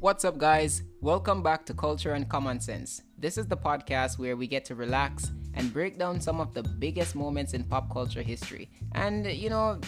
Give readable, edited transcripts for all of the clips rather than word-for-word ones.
What's up, guys? Welcome back to Culture and Common Sense. This is the podcast where we get to relax and break down some of the biggest moments in pop culture history. And,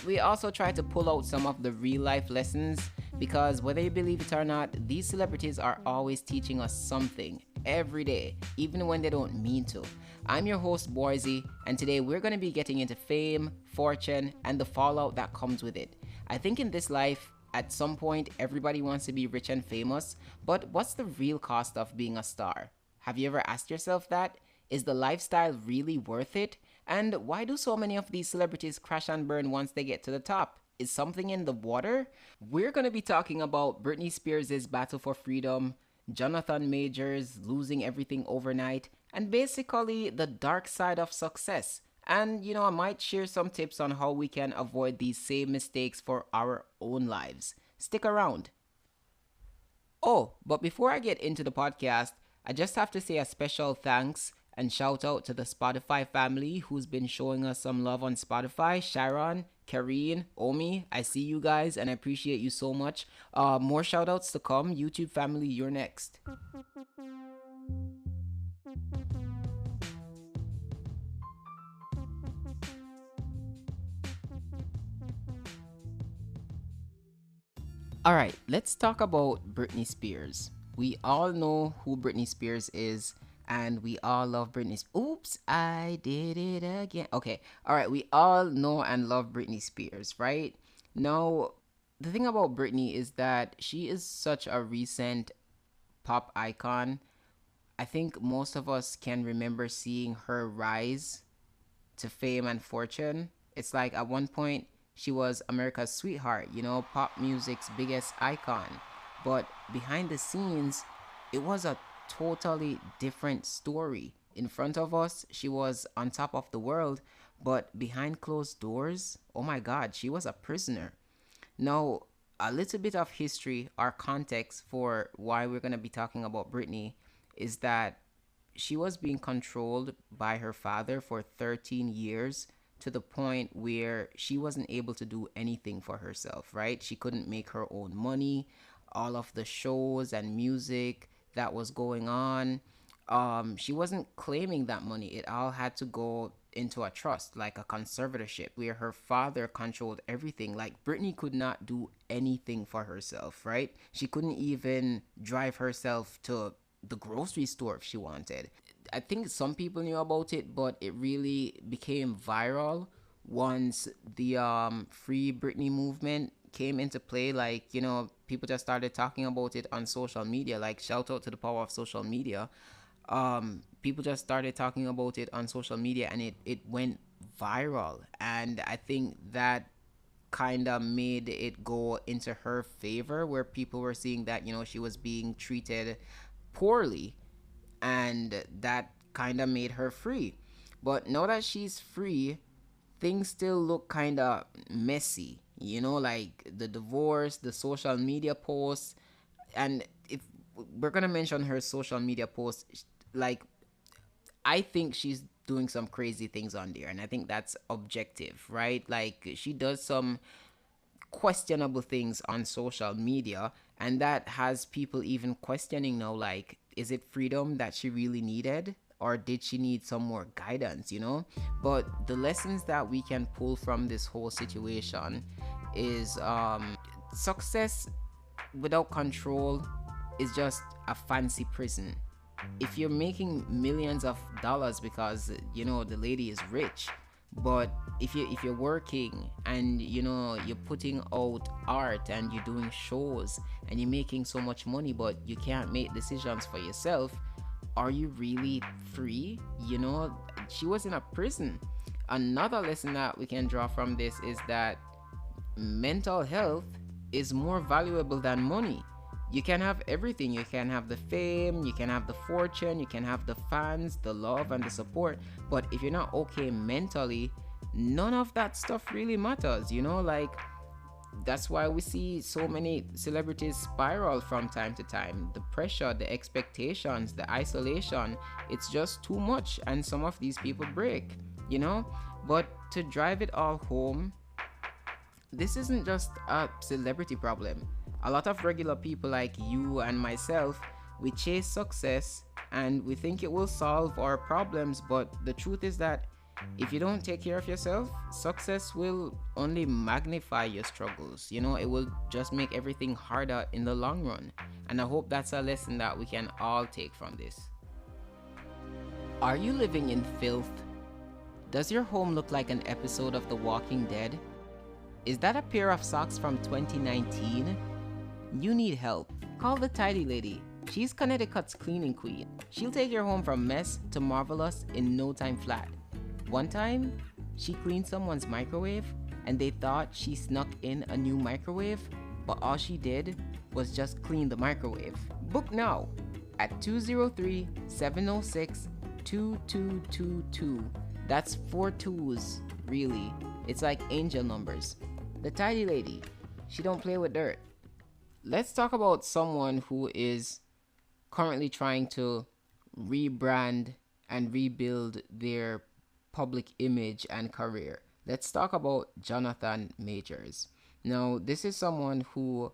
we also try to pull out some of the real life lessons because whether you believe it or not, these celebrities are always teaching us something every day, even when they don't mean to. I'm your host, Bwoizy, and today we're going to be getting into fame, fortune, and the fallout that comes with it. I think in this life, at some point, everybody wants to be rich and famous, but what's the real cost of being a star? Have you ever asked yourself that? Is the lifestyle really worth it? And why do so many of these celebrities crash and burn once they get to the top? Is something in the water? We're going to be talking about Britney Spears' battle for freedom, Jonathan Majors losing everything overnight, and basically the dark side of success. And I might share some tips on how we can avoid these same mistakes for our own lives. Stick around. Oh, but before I get into the podcast, I just have to say a special thanks and shout out to the Spotify family who's been showing us some love on Spotify. Sharon, Kareen, Omi, I see you guys and I appreciate you so much. More shout outs to come. YouTube family, you're next. All right, let's talk about Britney Spears. We all know who Britney Spears is, and we all love Britney. Oops, I did it again. Okay, all right, we all know and love Britney Spears, right? Now, the thing about Britney is that she is such a recent pop icon. I think most of us can remember seeing her rise to fame and fortune. It's like at one point she was America's sweetheart, pop music's biggest icon. But behind the scenes, it was a totally different story. In front of us, she was on top of the world, but behind closed doors, oh my god, she was a prisoner. Now, a little bit of history or context for why we're going to be talking about Britney is that she was being controlled by her father for 13 years to the point where she wasn't able to do anything for herself, right? She couldn't make her own money. All of the shows and music that was going on, she wasn't claiming that money. It all had to go into a trust, like a conservatorship, where her father controlled everything. Like Britney could not do anything for herself, right? She couldn't even drive herself to the grocery store if she wanted. I think some people knew about it, but it really became viral once the Free Britney movement came into play. Like, people just started talking about it on social media. Like, shout out to the power of social media. People just started talking about it on social media and it went viral. And I think that kind of made it go into her favor, where people were seeing that, she was being treated poorly, and that kind of made her free. But now that she's free, things still look kind of messy, like the divorce, the social media posts. And if we're gonna mention her social media posts, like, I think she's doing some crazy things on there, and I think that's objective, right? Like, she does some questionable things on social media, and that has people even questioning now, like, is it freedom that she really needed, or did she need some more guidance? But the lessons that we can pull from this whole situation is success without control is just a fancy prison. If you're making millions of dollars because the lady is rich, but if you're working and you're putting out art and you're doing shows and you're making so much money, but you can't make decisions for yourself, are you really free? She was in a prison. Another lesson that we can draw from this is that mental health is more valuable than money. You can have everything. You can have the fame, you can have the fortune, you can have the fans, the love, and the support. But if you're not okay mentally, none of that stuff really matters, Like, that's why we see so many celebrities spiral from time to time. The pressure, the expectations, the isolation, it's just too much. And some of these people break. But to drive it all home, this isn't just a celebrity problem. A lot of regular people like you and myself, we chase success and we think it will solve our problems, but the truth is that if you don't take care of yourself, success will only magnify your struggles. It will just make everything harder in the long run. And I hope that's a lesson that we can all take from this. Are you living in filth? Does your home look like an episode of The Walking Dead? Is that a pair of socks from 2019? You need help. Call the Tidy Lady. She's Connecticut's cleaning queen. She'll take your home from mess to marvelous in no time flat. One time, she cleaned someone's microwave and they thought she snuck in a new microwave, but all she did was just clean the microwave. Book now at 203-706-2222. That's 4 twos, really. It's like angel numbers. The Tidy Lady. She don't play with dirt. Let's talk about someone who is currently trying to rebrand and rebuild their public image and career. Let's talk about Jonathan Majors. Now, this is someone who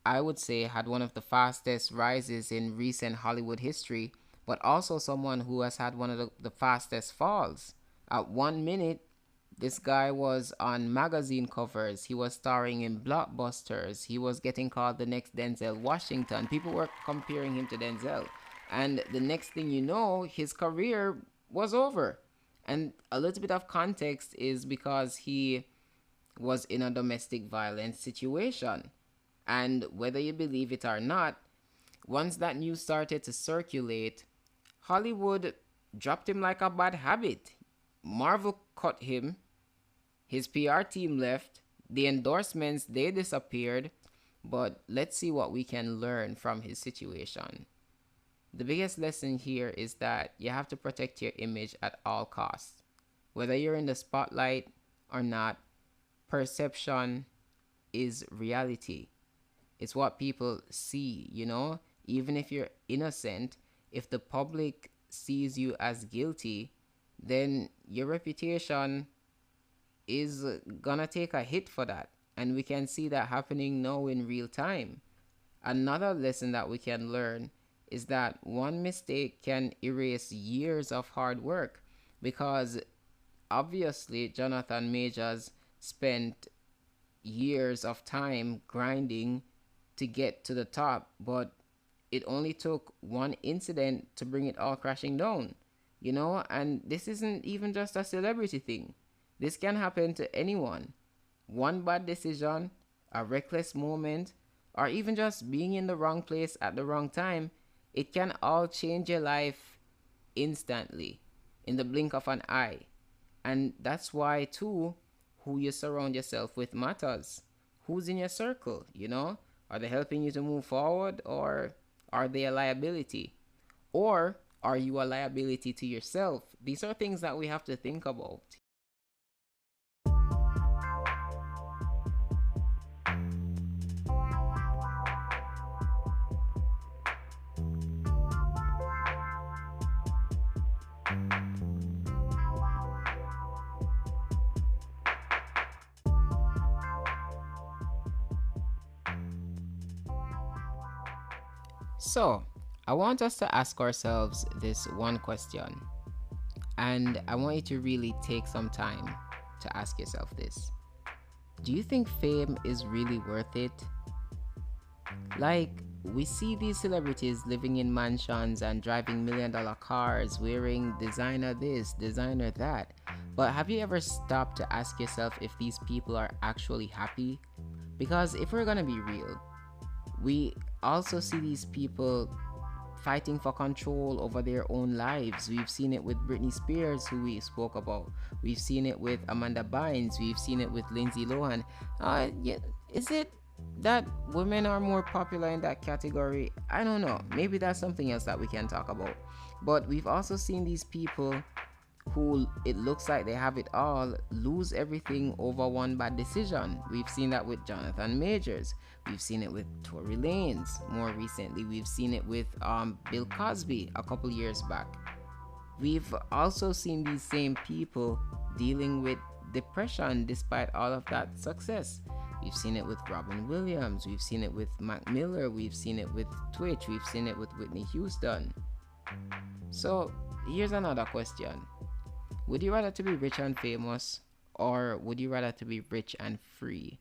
I would say had one of the fastest rises in recent Hollywood history, but also someone who has had one of the fastest falls. At 1 minute, this guy was on magazine covers. He was starring in blockbusters. He was getting called the next Denzel Washington. People were comparing him to Denzel. And the next thing you know, his career was over. And a little bit of context is because he was in a domestic violence situation. And whether you believe it or not, once that news started to circulate, Hollywood dropped him like a bad habit. Marvel cut him. His PR team left. The endorsements, they disappeared. But let's see what we can learn from his situation. The biggest lesson here is that you have to protect your image at all costs. Whether you're in the spotlight or not, perception is reality. It's what people see, Even if you're innocent, if the public sees you as guilty, then your reputation is gonna take a hit for that. And we can see that happening now in real time. Another lesson that we can learn is that one mistake can erase years of hard work, because obviously Jonathan Majors spent years of time grinding to get to the top, but it only took one incident to bring it all crashing down, and this isn't even just a celebrity thing. This can happen to anyone. One bad decision, a reckless moment, or even just being in the wrong place at the wrong time, it can all change your life instantly, in the blink of an eye. And that's why, too, who you surround yourself with matters. Who's in your circle, Are they helping you to move forward, or are they a liability? Or are you a liability to yourself? These are things that we have to think about. So, I want us to ask ourselves this one question. And I want you to really take some time to ask yourself this. Do you think fame is really worth it? Like, we see these celebrities living in mansions and driving $1 million cars, wearing designer this, designer that. But have you ever stopped to ask yourself if these people are actually happy? Because if we're gonna be real, we also see these people fighting for control over their own lives. We've seen it with Britney Spears, who we spoke about. We've seen it with Amanda Bynes. We've seen it with Lindsay Lohan. Is it that women are more popular in that category? I don't know. Maybe that's something else that we can talk about. But we've also seen these people who it looks like they have it all lose everything over one bad decision. We've seen that with Jonathan Majors. We've seen it with Tory Lanez more recently. We've seen it with Bill Cosby a couple years back. We've also seen these same people dealing with depression despite all of that success. We've seen it with Robin Williams. We've seen it with Mac Miller. We've seen it with Twitch. We've seen it with Whitney Houston. So here's another question. Would you rather to be rich and famous, or would you rather to be rich and free?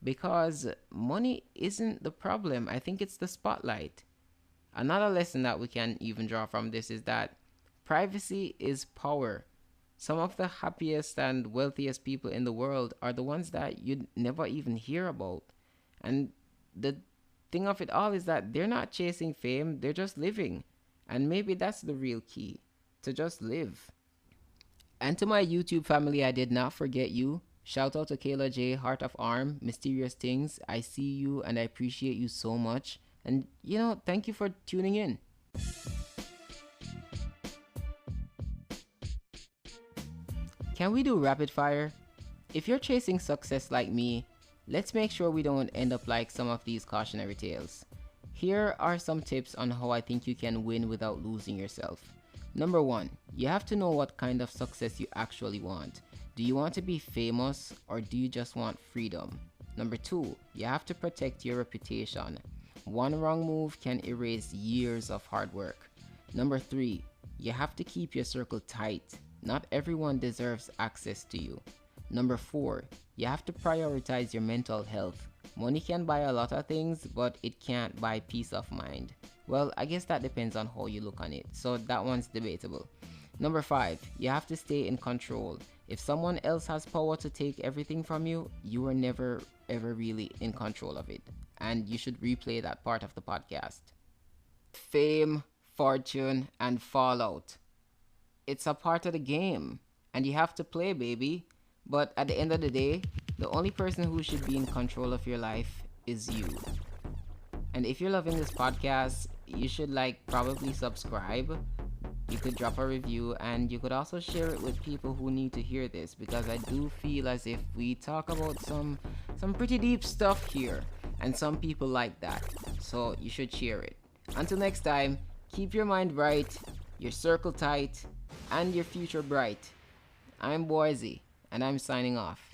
Because money isn't the problem. I think it's the spotlight. Another lesson that we can even draw from this is that privacy is power. Some of the happiest and wealthiest people in the world are the ones that you'd never even hear about. And the thing of it all is that they're not chasing fame, they're just living. And maybe that's the real key, to just live. And to my YouTube family, I did not forget you. Shout out to Kayla J, Heart of Arm, Mysterious Things. I see you and I appreciate you so much. And, thank you for tuning in. Can we do rapid fire? If you're chasing success like me, let's make sure we don't end up like some of these cautionary tales. Here are some tips on how I think you can win without losing yourself. Number 1, you have to know what kind of success you actually want. Do you want to be famous, or do you just want freedom? Number 2, you have to protect your reputation. One wrong move can erase years of hard work. Number 3, you have to keep your circle tight. Not everyone deserves access to you. Number 4, you have to prioritize your mental health. Money can buy a lot of things, but it can't buy peace of mind. Well, I guess that depends on how you look on it, so that one's debatable. Number 5, you have to stay in control. If someone else has power to take everything from you, you are never ever really in control of it. And you should replay that part of the podcast. Fame, fortune, and fallout. It's a part of the game, and you have to play, baby. But at the end of the day, the only person who should be in control of your life is you. And if you're loving this podcast, you should probably subscribe. You could drop a review, and you could also share it with people who need to hear this, because I do feel as if we talk about some pretty deep stuff here, and some people like that. So you should share it. Until next time, keep your mind bright, your circle tight, and your future bright. I'm Bwoizy, and I'm signing off.